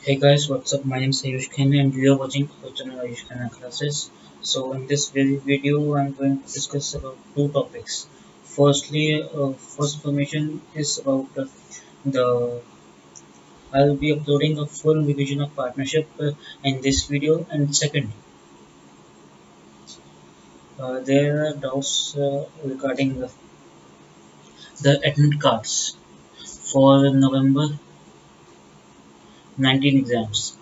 Hey guys, what's up? My name is Ayush Khanna and we are watching our channel Ayush Khanna classes. So in this very video, I'm going to discuss about two topics. Firstly, first information is about the I'll be uploading a full revision of partnership in this video. And second, there are doubts regarding the admit cards for November 19 exams.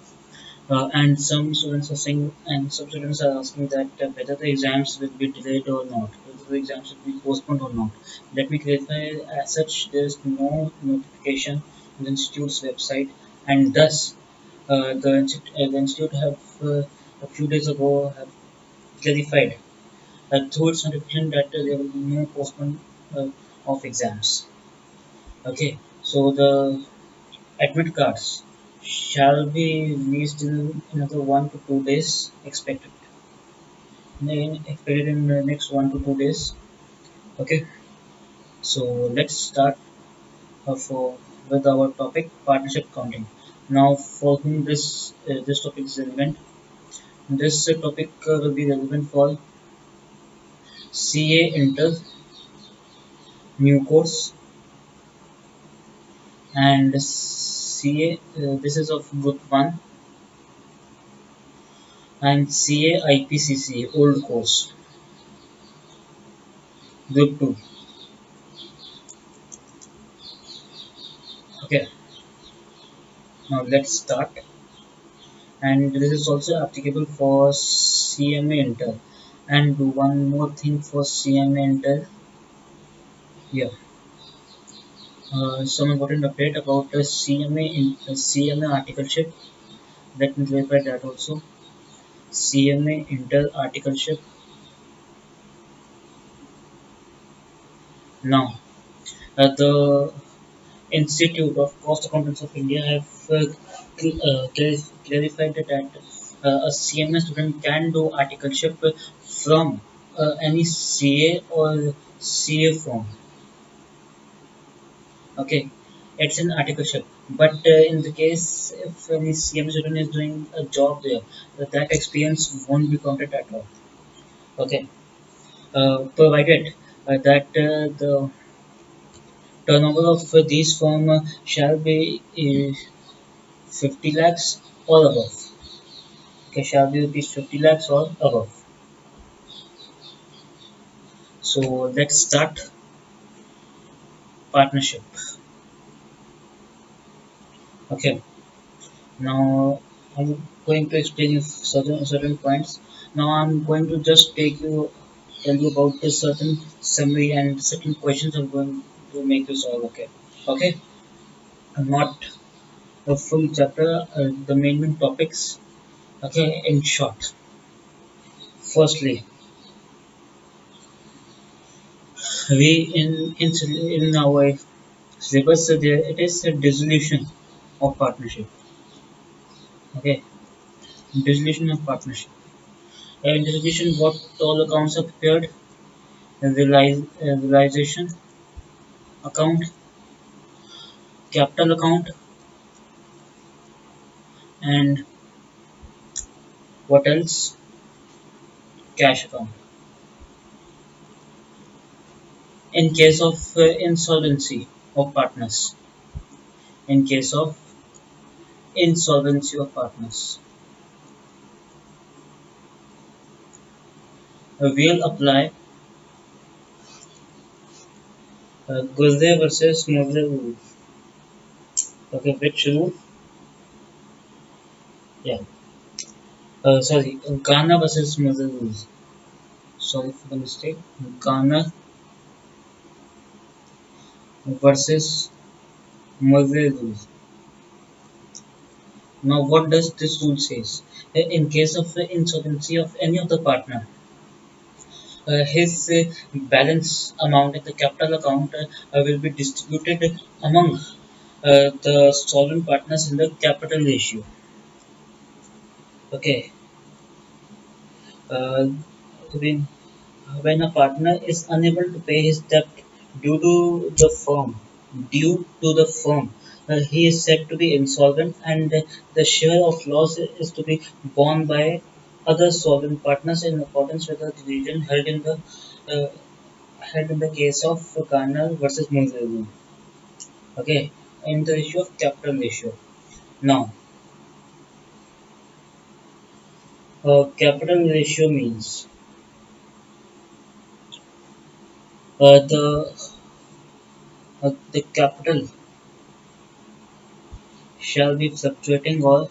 And some students are saying, and some students are asking that whether the exams will be delayed or not, whether the exams will be postponed or not. Let me clarify. As such, there is no notification on the institute's website, and thus the institute have a few days ago have clarified through its notification that there will be no postponement of exams. Okay, so the admit cards shall be released in another 1 to 2 days, expected in the next 1 to 2 days. Okay, so let's start for with our topic partnership counting. Now, for whom this topic is relevant, this topic will be relevant for CA Inter new course and CA. This is of Group 1 and CA IPCC old course Group 2. Okay, now let's start. And this is also applicable for CMA Inter. And one more thing for CMA Inter, yeah, some important update about the CMA articleship. Let me clarify that also. CMA Inter articleship. Now, the Institute of Cost Accountants of India have clarified that a CMA student can do articleship from any CA or CA form. Okay, it's an articleship. But in the case if any CM student is doing a job there, that experience won't be counted at all. Okay, provided that the turnover of these firm shall be 50 lakhs or above. Okay, shall be rupees 50 lakhs or above. So let's start partnership. Okay, now I'm going to explain you certain points. Now I'm going to just tell you about this certain summary and certain questions I'm going to make you solve. Okay, okay, not a full chapter. The main topics. Okay, in short. Firstly, we in our syllabus there it is a dissolution of partnership. Okay, dissolution of partnership. In dissolution, what all accounts are prepared? Realization account, capital account, and what else? Cash account. In case of insolvency of partners, in case of insolvency of partners, we'll apply Gurde versus Mosle rule. Okay, which rule? Yeah, sorry, Ghana versus Mosle rules. Sorry for the mistake. Ghana versus Mosle rules. Now, what does this rule says? In case of insolvency of any of the partner, his balance amount in the capital account will be distributed among the solvent partners in the capital ratio. Okay. Uh, when, when a partner is unable to pay his debt due to the firm, due to the firm, he is said to be insolvent, and the share of loss is to be borne by other solvent partners in accordance with the decision uh, held in the case of Garner versus Mulroney. Okay, in the issue of capital ratio. Now, capital ratio means the capital shall be fluctuating or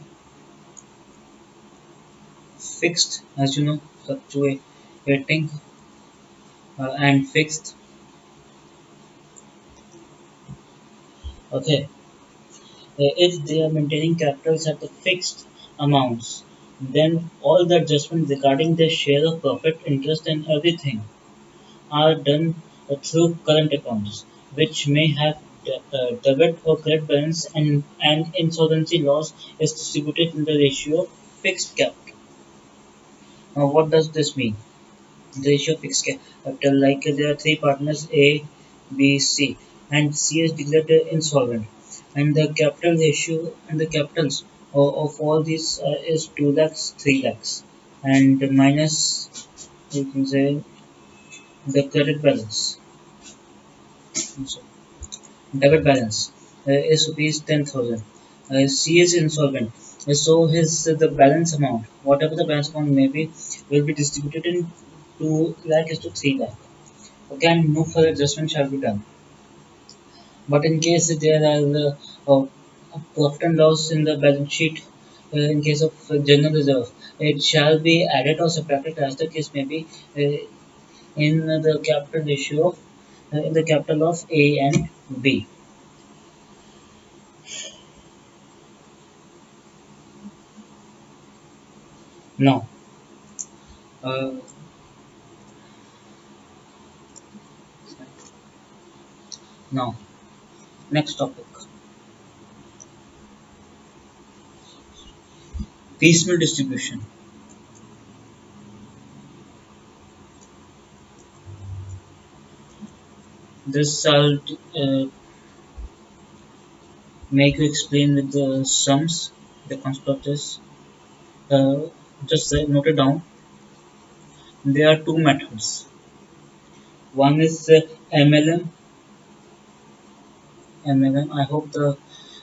fixed, as you know, fluctuating and fixed. Okay, if they are maintaining capitals at the fixed amounts, then all the adjustments regarding their share of profit, interest, and everything are done through current accounts, which may have debit or credit balance, and insolvency loss is distributed in the ratio of fixed capital. Now, what does this mean? The ratio of fixed capital, like there are three partners A, B, C, and C is declared insolvent, and the capital ratio and the capitals of all these is 2 lakhs, 3 lakhs, and minus, you can say, the credit balance. So, debit balance is rupees 10,000. C is insolvent. So his the balance amount, whatever the balance amount may be, will be distributed in 2 lakh is to 3 lakh. Again, no further adjustment shall be done. But in case there are profit and loss in the balance sheet, in case of general reserve, it shall be added or subtracted as the case may be in the capital ratio of in the capital of A and B. Now, uh, now next topic: piecemeal distribution. This I'll make you explain with the sums, the concept of this. Uh, just note it down. There are two methods. One is MLM. MLM. I hope the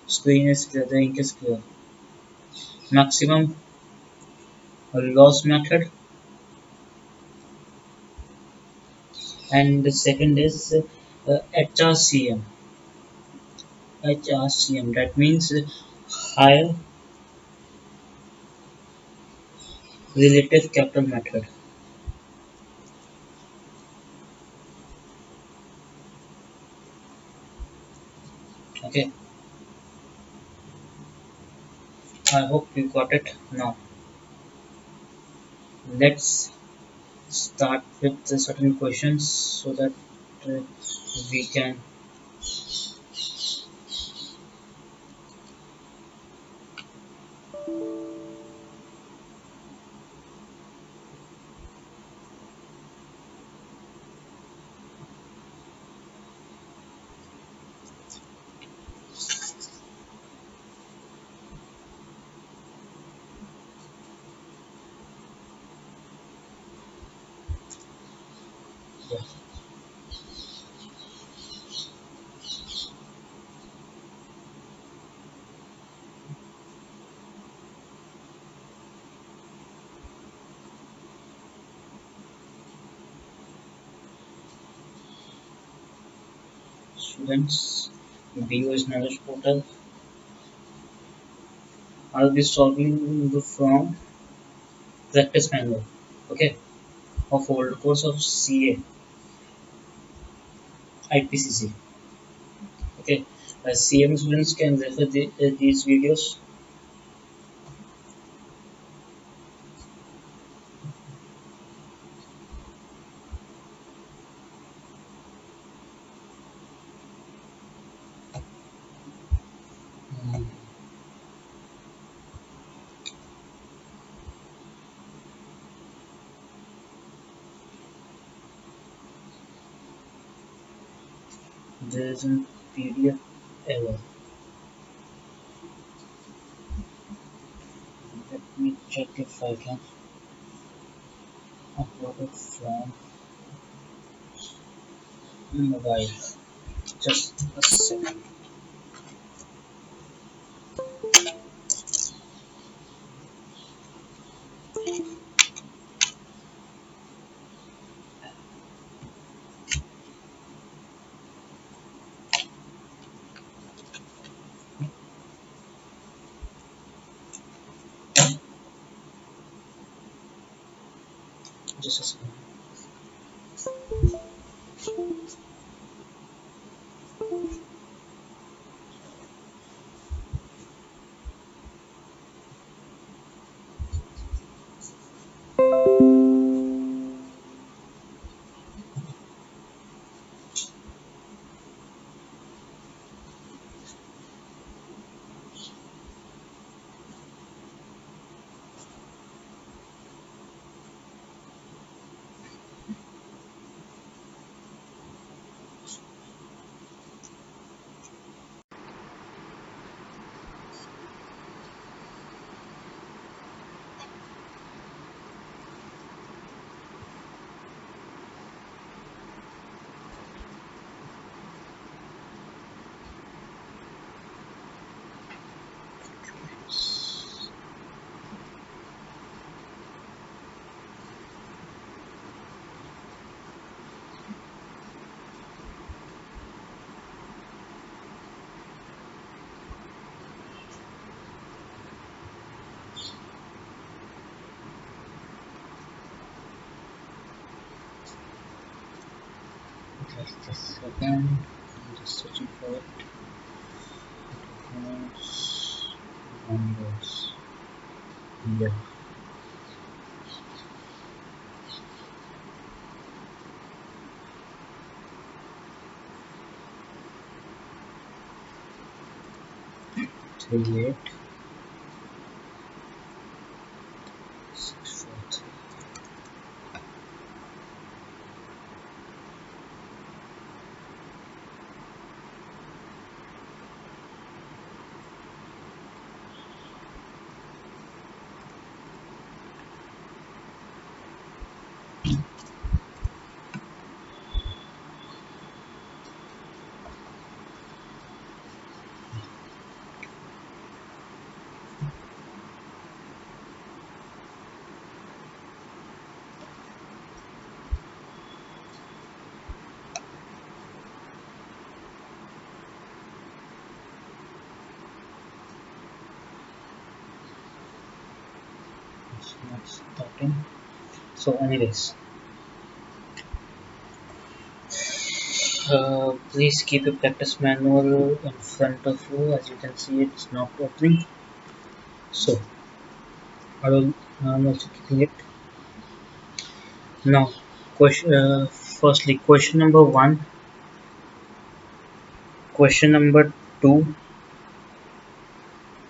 screen is clear. The ink is clear. Maximum loss method, and the second is HRCM. HRCM. That means higher relative capital method. Okay. I hope you got it now. Let's start with the certain questions so that uh, we can. Yeah. Students, BOS knowledge portal. I'll be solving from practice manual. Okay, of old course of CA IPCC. Okay, CM students can refer these videos. Mm, there is a PDF error. check if I can upload it from mobile. Just a second. Just a second. Just a second. I'm just searching for it. Documents, numbers. Yeah. Three eight six four three. It's not starting. So, anyways, please keep your practice manual in front of you. As you can see, it's not opening. So, I'm also keeping it now. Firstly, question number one, question number two,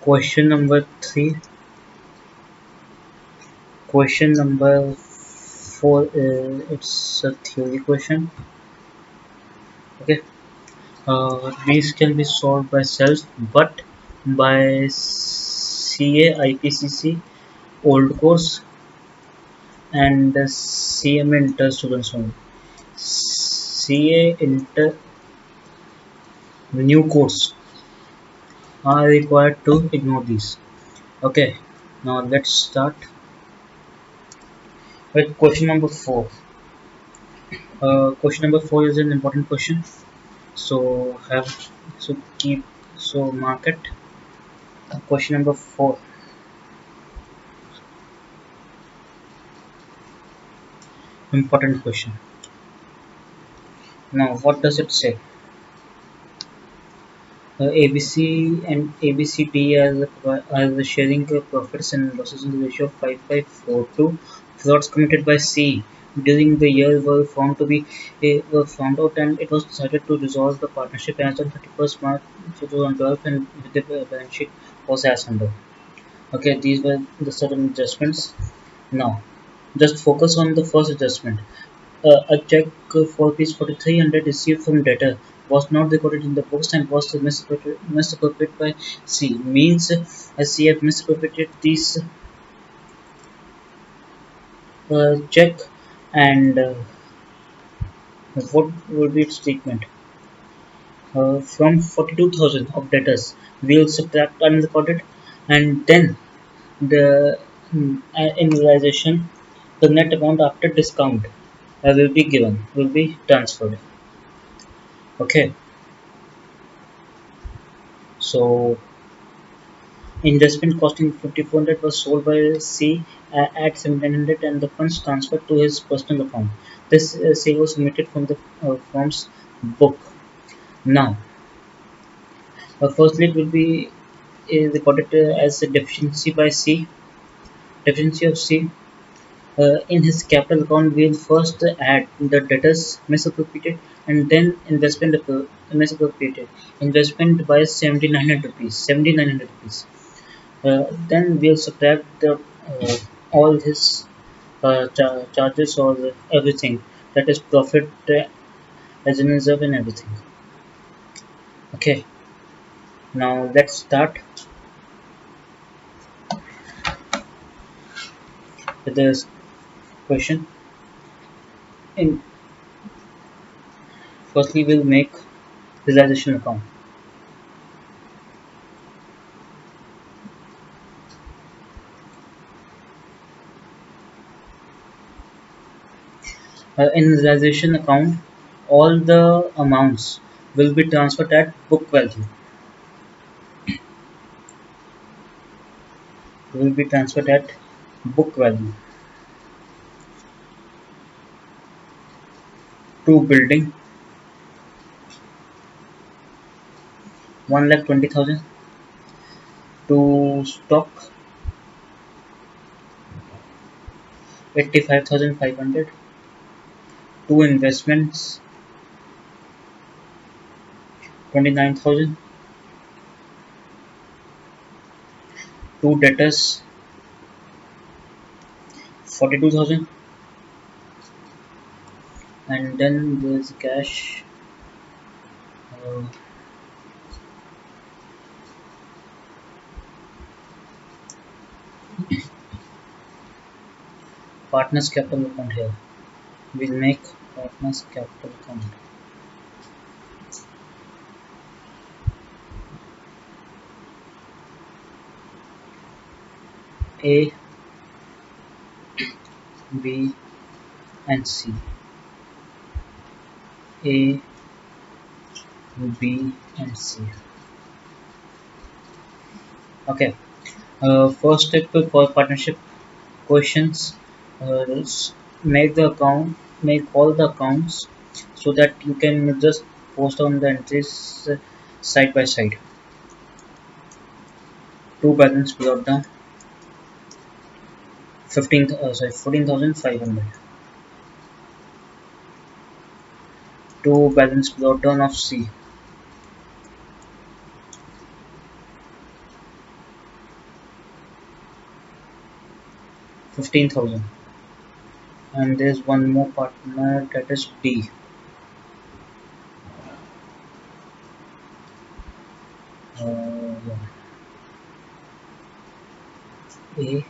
question number three, question number four. It's a theory question. Okay. These can be solved by self, but by CA, IPCC, old course, and the CMA inter students only. CA inter new course are required to ignore these. Okay, now let's start with question number four. Question number four is an important question. So so keep mark it. Question number four, important question. Now, what does it say? ABC and ABCD as sharing profits and losses in the ratio of 5542. Frauds committed by C during the year were found out, and it was decided to dissolve the partnership as on 31st March 2012, and the balance sheet was as under. Okay, these were the certain adjustments. Now, just focus on the first adjustment. A check for rupees 4300 received from debtor was not recorded in the books and was misappropriated by C. Means C have misappropriated these check and what would be its treatment? From 42,000 of debtors, we will subtract unrecorded, and then the annualization, the net amount after discount will be given, will be transferred. Okay, so investment costing 5,400 was sold by C at 1,700 and the funds transferred to his personal account. This sale was omitted from the firm's book. Now, firstly, it will be recorded as a deficiency by C, deficiency of C. In his capital account, we will first add the debtors misappropriated and then investment misappropriated. Investment by 1,700 rupees. 1,700 rupees. Then we'll subtract all his charges or everything, that is profit as in reserve and everything. Okay, now let's start with this question. In Firstly, we'll make realization account. In realization account, all the amounts will be transferred at book value. Will be transferred at book value to building 1,20,000, to stock 85,500, to investments 29,000, to debtors 42,000, and then there's cash, uh, partners capital account here. We'll make partners capital account A, B, and C. A, B, and C. Okay. First step for partnership questions. Make the account, make all the accounts so that you can just post on the entries side by side. Two balance brought down 14,500. Two balance brought down of C 15,000. And there's one more partner, that is D. Yeah. A,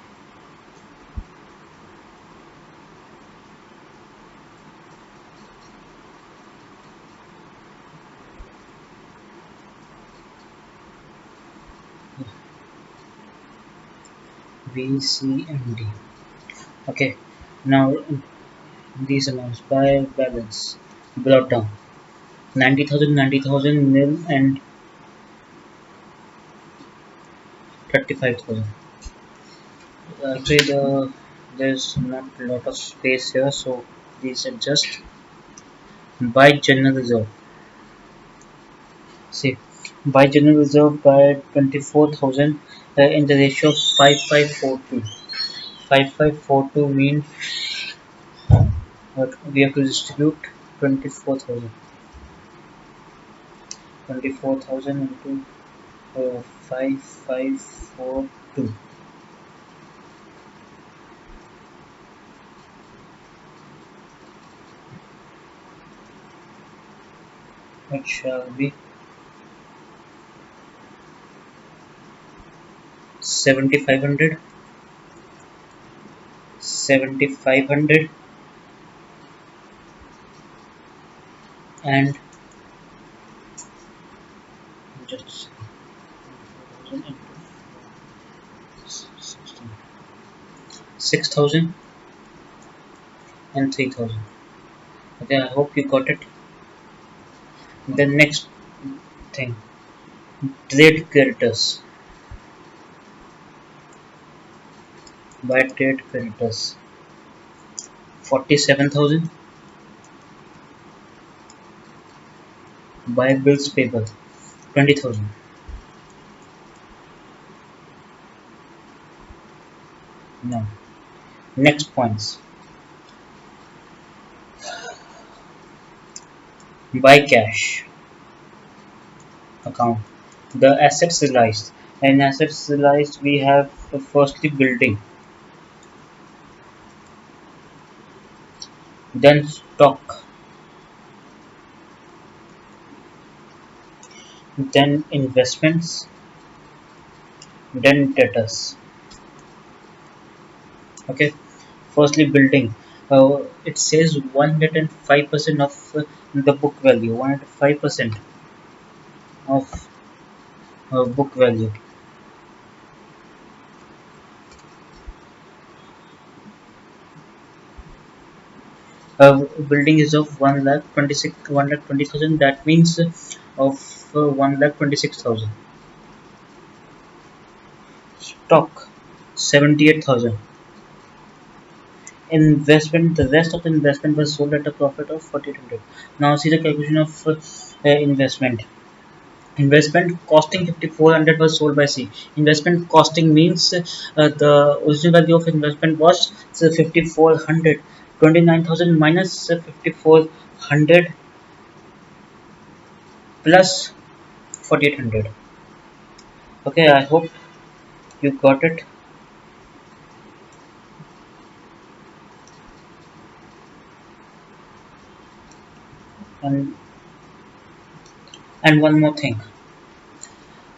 B, C, and D. Okay. Now these amounts by balance brought down 90,000, 90,000 nil, and 35,000. Actually, there's not a lot of space here, so please adjust. By general reserve. See, by general reserve by 24,000 in the ratio of 5542. 5542 means we have to distribute 24,000. 24,000 into 5542. It shall be 7,500. 7,500 and just 6,000 and 3,000. Okay, I hope you got it. The next thing, trade creditors. Buy trade creditors 47,000. Buy bills payable 20,000. No. Next points. Buy cash account. The assets realized. And assets realized we have firstly building, then stock, then investments, then debtors. Okay. Firstly building. It says 105% of the book value. 105% of book value. Building is of 1,26,120,000. That means of 1,26,000. Stock 78,000. Investment. The rest of the investment was sold at a profit of 4,800. Now see the calculation of investment. Investment costing 5,400 was sold by C. Investment costing means the original value of investment was 5,400. 29,000 minus 5,400 plus 4,800. Okay, I hope you got it. And one more thing.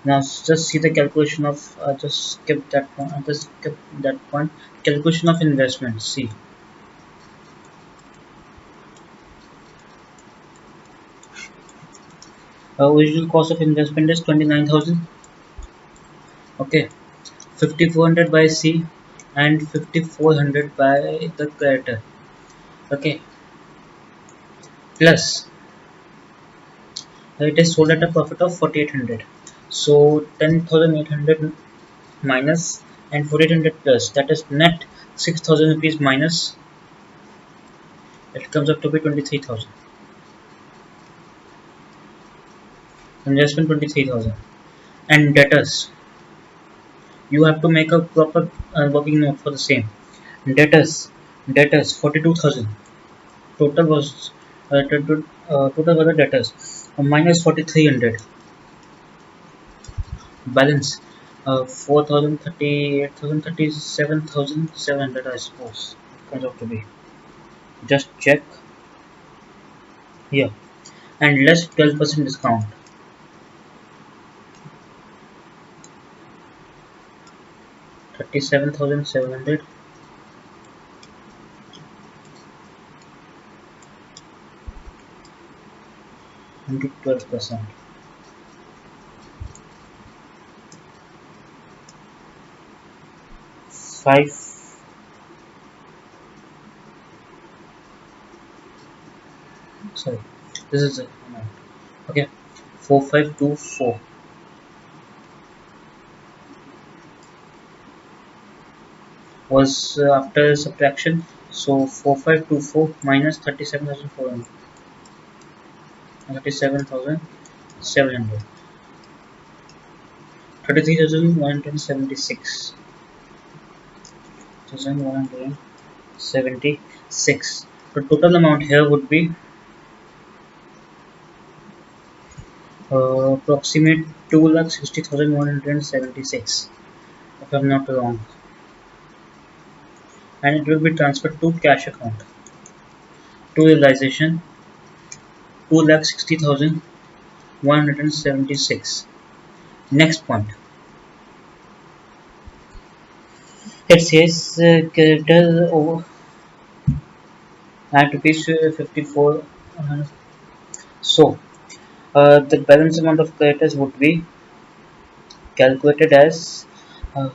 Now just see the calculation of just skip that one. Just skip that one. Calculation of investment. See, original cost of investment is 29,000. Okay, 5,400 by C and 5,400 by the creator. Okay, plus it is sold at a profit of 4,800. So 10,800 minus and 4,800 plus, that is net 6,000 rupees minus, it comes up to be 23,000. Investment 23,000. And debtors, you have to make a proper working note for the same. Debtors 42,000. Total was total was the debtors minus 4,300. Balance 4,000, 38,000, 37,700, I suppose it comes out to be. Just check here. And less 12% discount, 37,700 into 12%. 5, sorry, this is the amount. Okay, 4,524 was after subtraction. So 4,524 minus 37,400, 37,700, 33,176, 176. The total amount here would be approximate 2,60,176, if I'm not wrong, and it will be transferred to cash account. To realization 2,60,176. Next point. It says creditor over at rupees 54. Uh, so the balance amount of creditors would be calculated as uh,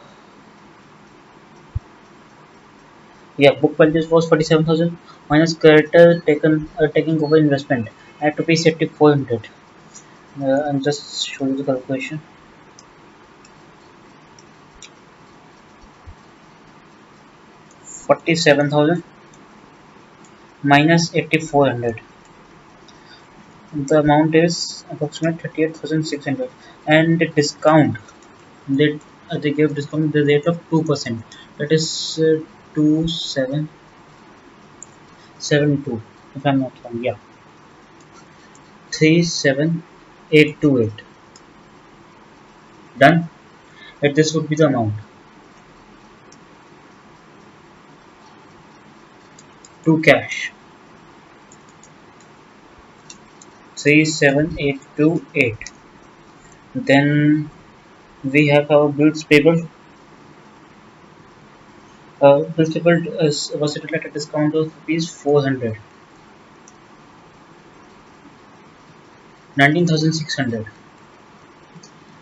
yeah, book purchase was 47,000 minus creditor taking over investment at rupees 8,400. I'm just show you the calculation. 47,000 minus 8,400. The amount is approximately 38,600, and the discount they gave discount the rate of 2%. That is 2772. If I'm not wrong, yeah, 37828. Done. And this would be the amount to cash 37828. Then we have our bills payable. Bills payable was it at a discount of rupees 400, 19,600,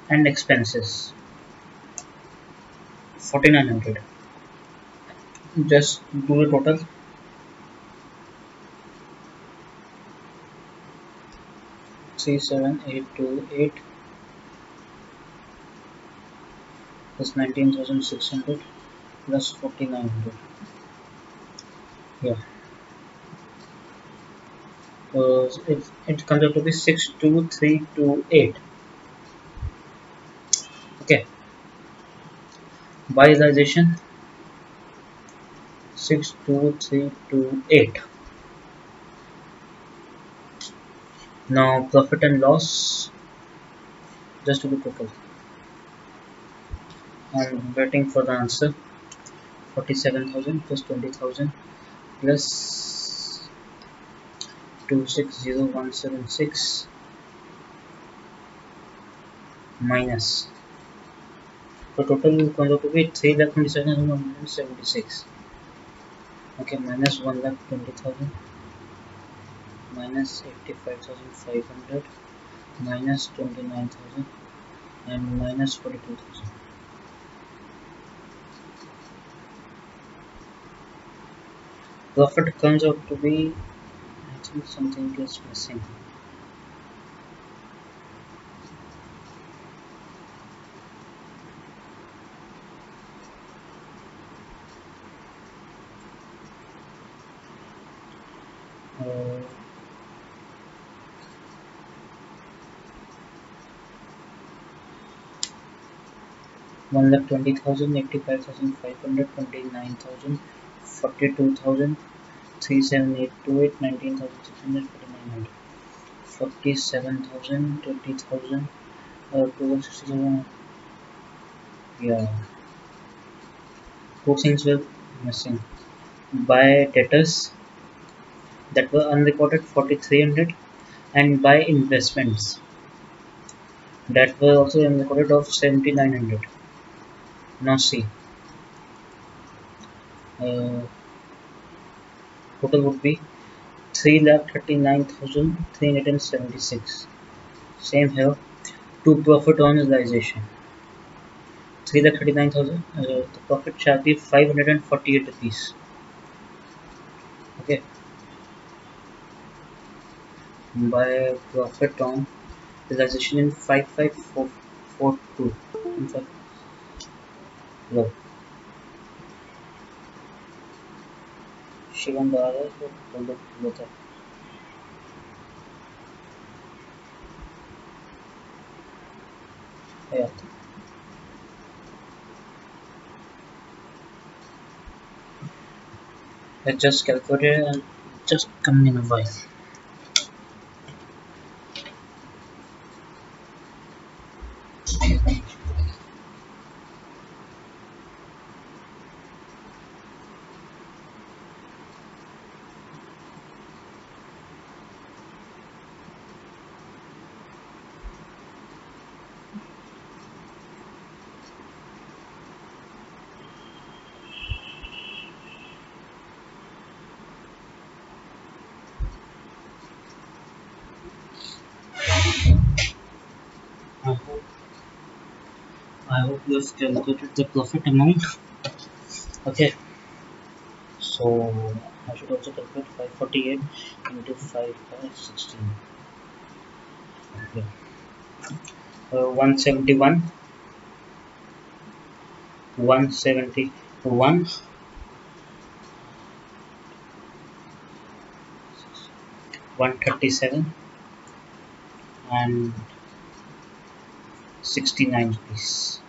and expenses 4,900. Just do the total. 37828 plus 19,600 plus 4,900. Yeah. It comes out to be 62328. Okay. By realization 62328. Now profit and loss, just to be total. I'm waiting for the answer. 47,000 plus 20,000 plus 260176 minus. The total comes out to be 3,27,176. Okay, minus 1,20,000 minus 85,500 minus 29,000 and minus 42,000. Profit comes out to be, I think something is missing. Uh, 1,20,000, 85,500, 29,000, 42,000, 37828, 19,600, 47,000, 20,000, 267. Yeah, two things were missing. By debtors that were unrecorded 4,300, and by investments that were also unrecorded of 7,900. Now see, uh, total would be 3,39,376. Same here. To profit on realization 3,39,000. The profit shall be 548 rupees. Okay, by profit on realization in 55442. In fact, look, Shivam Dara, look, yeah. I just calculated and just come in a while. I hope you have calculated the profit amount. Okay, so I should also calculate 548 into 5 by 16. Okay. 171, 171, 137, and 69 rupees.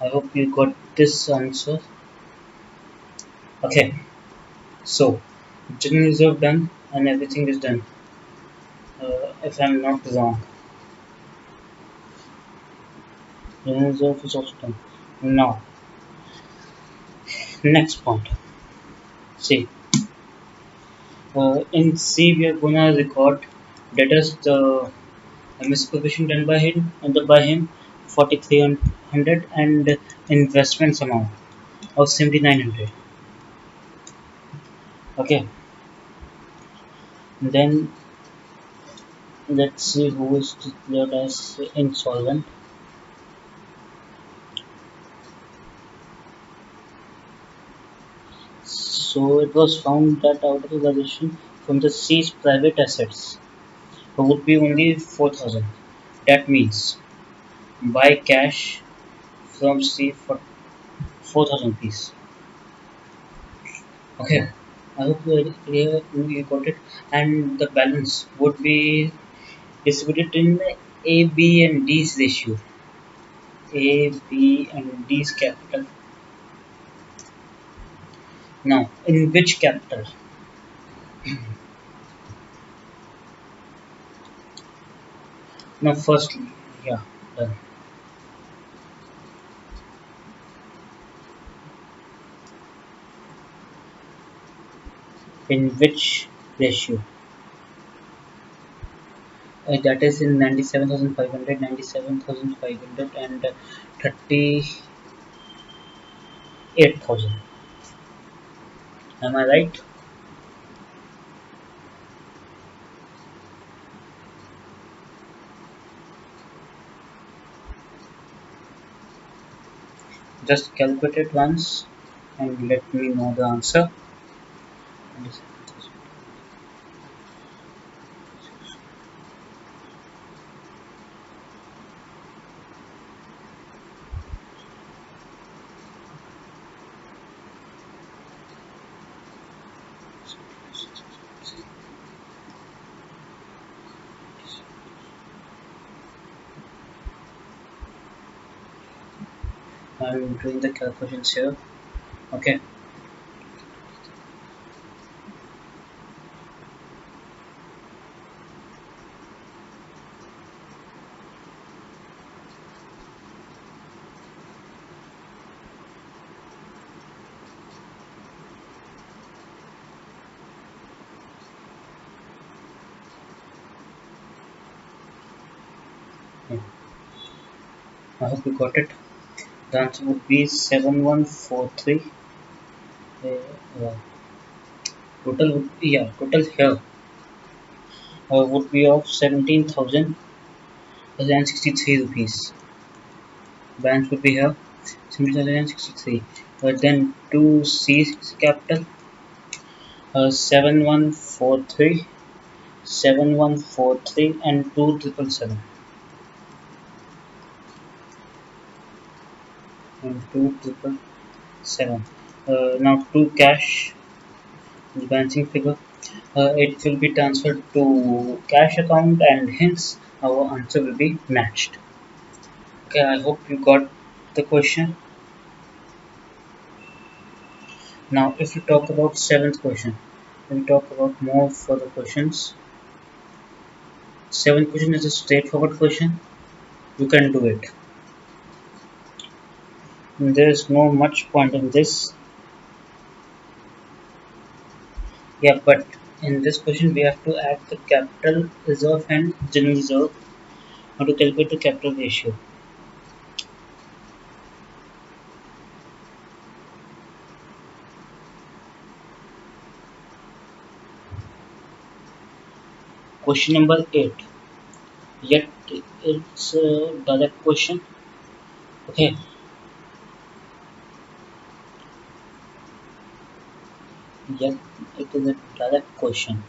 I hope you got this answer. Okay, so general reserve done and everything is done. If I'm not wrong, general reserve is also done. Now, next point. See, in C we are gonna record that is the miscalculation done by him 4300 and investments amount of 7900. Okay, then let's see who is declared as insolvent. So it was found that authorization from the seized private assets would be only 4000. That means buy cash from C for 4000 piece. Okay, I hope you got it. And the balance would be distributed in A, B, and D's ratio. A, B, and D's capital. Now, in which capital? Now, firstly, yeah, done. In which ratio? That is in 97,500, 97,500, and 38,000. Am I right? Just calculate it once and let me know the answer. I'm doing the calculations here. Okay, yeah. I hope you got it. The answer would be 7143. Uh, total would be, yeah, total here would be of 17,063 rupees. Balance would be here 17,063. But then 2C capital 7143, 7143, and 2777 and 2777. Now two cash the balancing figure. It will be transferred to cash account and hence our answer will be matched. Okay, I hope you got the question. Now, if you talk about seventh question, we talk about more further questions. Seventh question is a straightforward question. You can do it. There is no much point in this. Yeah, but in this question we have to add the capital reserve and general reserve. How to calculate the capital ratio. Question number 8. Yet it's a direct question. Okay, yeah, it is a direct question.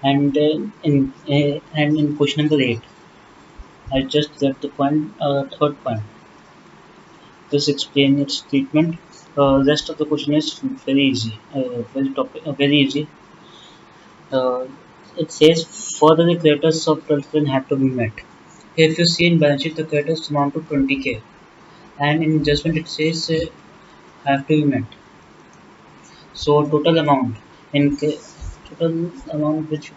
And in question number 8, I just get the point, third point. Just explain its treatment. Rest of the question is very easy, very easy. Uh, it says further the creditors of Tolkien have to be met. If you see in balance sheet, the creditors amount to 20k, and in adjustment it says have to be met. So total amount which will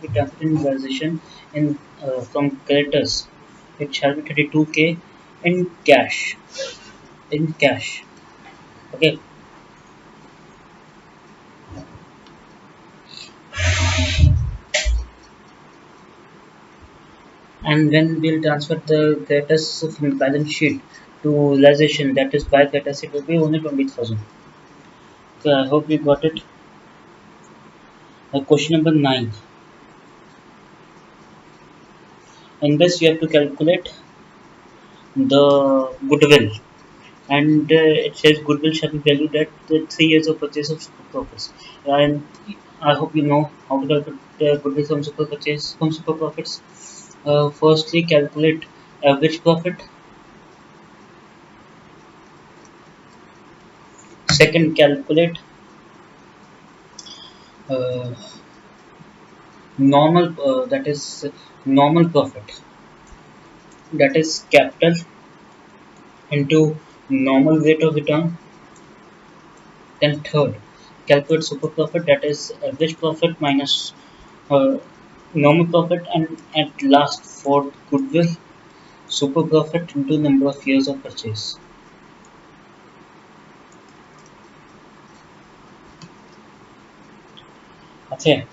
be transferred in realization in from creditors, it shall be 32k in cash. In cash, okay. And when we'll transfer the creditors from balance sheet to realization, that is by creditors, it will be only 20,000. Okay, I hope you got it. Question number 9. In this, you have to calculate the goodwill, and it says goodwill shall be valued at the 3 years of purchase of super profits. And I hope you know how to calculate goodwill from super profits. Firstly, calculate average profit. Second, calculate uh, that is normal profit, that is capital into normal rate of return. Then third, calculate super profit, that is average profit minus uh, normal profit. And at last, for goodwill, super profit into number of years of purchase. Okay,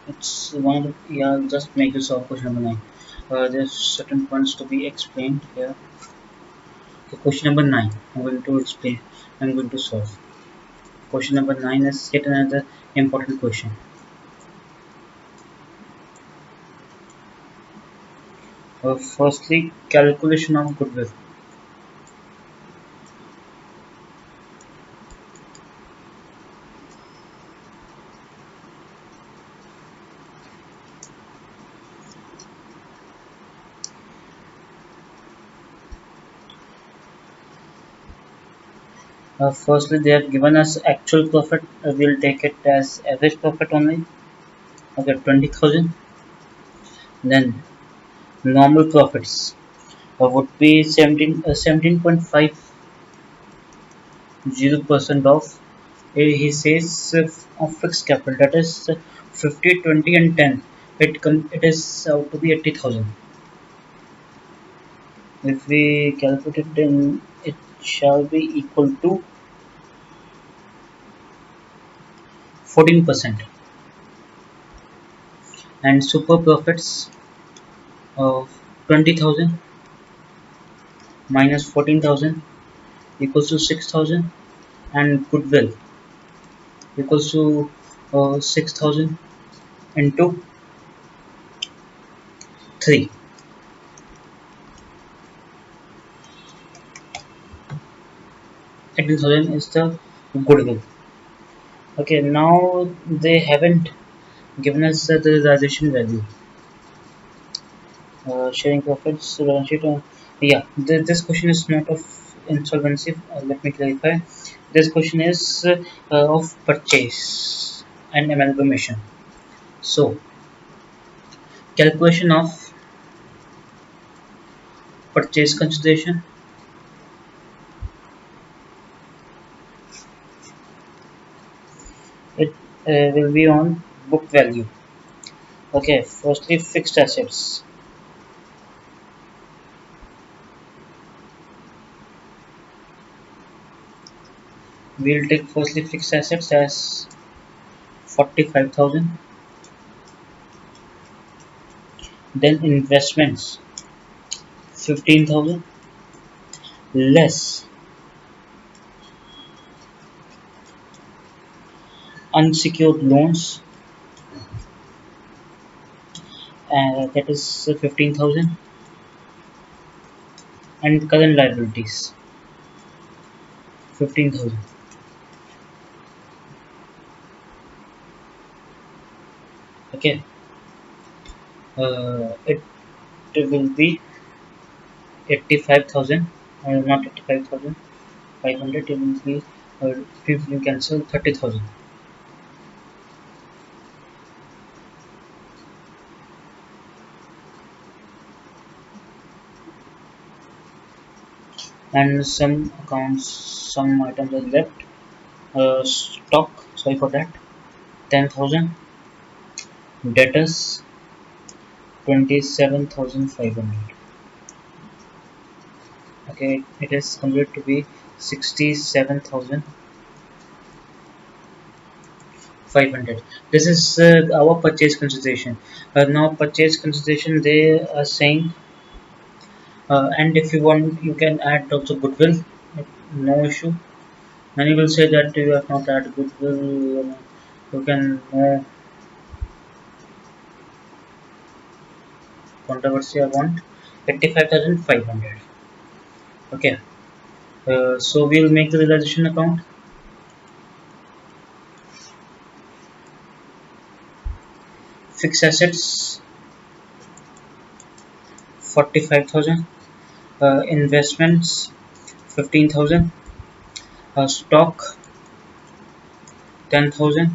it's one of the, yeah, just make use of question number 9. There's certain points to be explained here. Okay, question number 9, I'm going to explain, I'm going to solve. Question number 9 is yet another important question. Firstly, calculation of goodwill. Firstly, they have given us actual profit. We'll take it as average profit only. Okay, 20,000. Then normal profits would be 17.50% of. He says of fixed capital, that is 50, 20, and 10. It is out to be 80,000. If we calculate it, then it shall be equal to 14%. And super profits of 20,000 minus 14,000 equals to 6,000, and goodwill equals to 6,000 into 3. 18,000 is the goodwill. Okay, now they haven't given us the realization value. Sharing profits, balance sheet. Yeah, this question is not of insolvency. Let me clarify. This question is of purchase and amalgamation. So, calculation of purchase consideration, it will be on book value. Okay, firstly fixed assets. We'll take firstly fixed assets as 45,000. Then investments 15,000 less unsecured loans, that is 15,000, and current liabilities 15,000. Okay, it will be 85,000, not 85,500. It will be if you cancel 30,000, and some accounts, some items are left. Stock, sorry for that, 10,000. Debtors, 27,500. Okay, it is converted to be 67,500. This is our purchase consideration. Now purchase consideration, they are saying, and if you want you can add also goodwill, no issue. Many will say that you have not add goodwill, you can, no controversy I want. 85,500. Okay, so we'll make the realization account. Fixed assets, 45,000. Investments, 15,000. Stock, 10,000.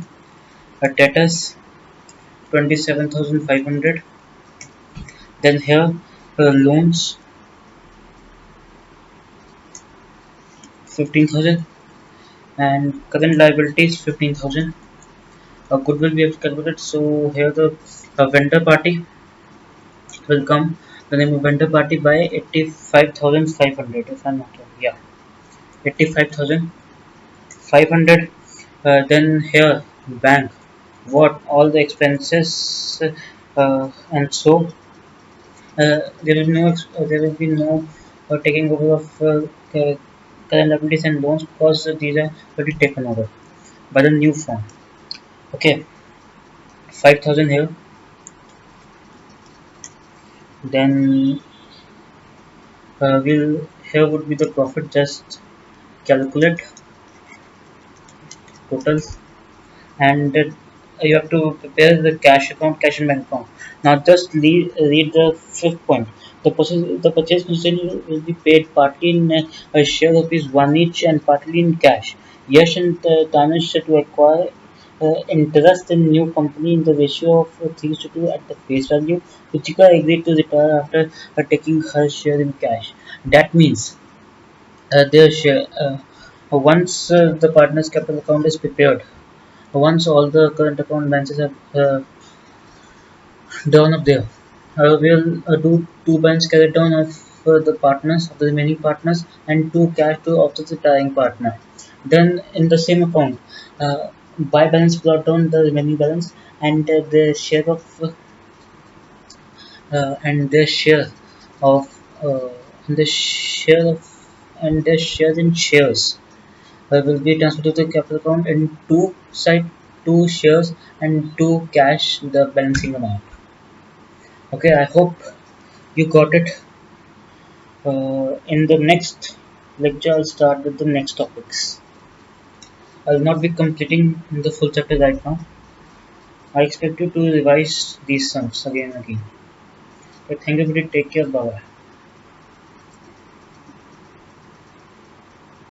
Debtors, 27,500. Then here, loans, 15,000. And current liabilities, 15,000. Goodwill we have calculated. So here the vendor party will come. The name of vendor party by 85,500. If I'm not wrong, yeah, 85,500. Then here bank, what all the expenses, and so there will be no taking over of current liabilities and loans, because these are already taken over by the new firm. Okay, 5,000 here. Then will here would be the profit. Just calculate total, and you have to prepare the cash account, cash and bank account. Now just read the fifth point. The purchase consideration will be paid partly in a share of rupees 1 each and partly in cash. Yash and Tanish to acquire interest in new company in the ratio of 3:2 at the face value. Ruchika agreed to retire after taking her share in cash. That means their share. Once the partner's capital account is prepared, once all the current account balances are down up there, we'll do two banks carry down of the partners, of the remaining partners, and two cash to offset the retiring partner. Then in the same account, buy balance brought down the remaining balance, and the share of and their share of uh, and the share of and their share in shares will be transferred to the capital account in two shares and two cash the balancing amount. Okay, I hope you got it. In the next lecture, I'll start with the next topics. I'll not be completing the full chapter right now. I expect you to revise these sums again and again. Okay, thank you, everybody. Take care. Bye bye.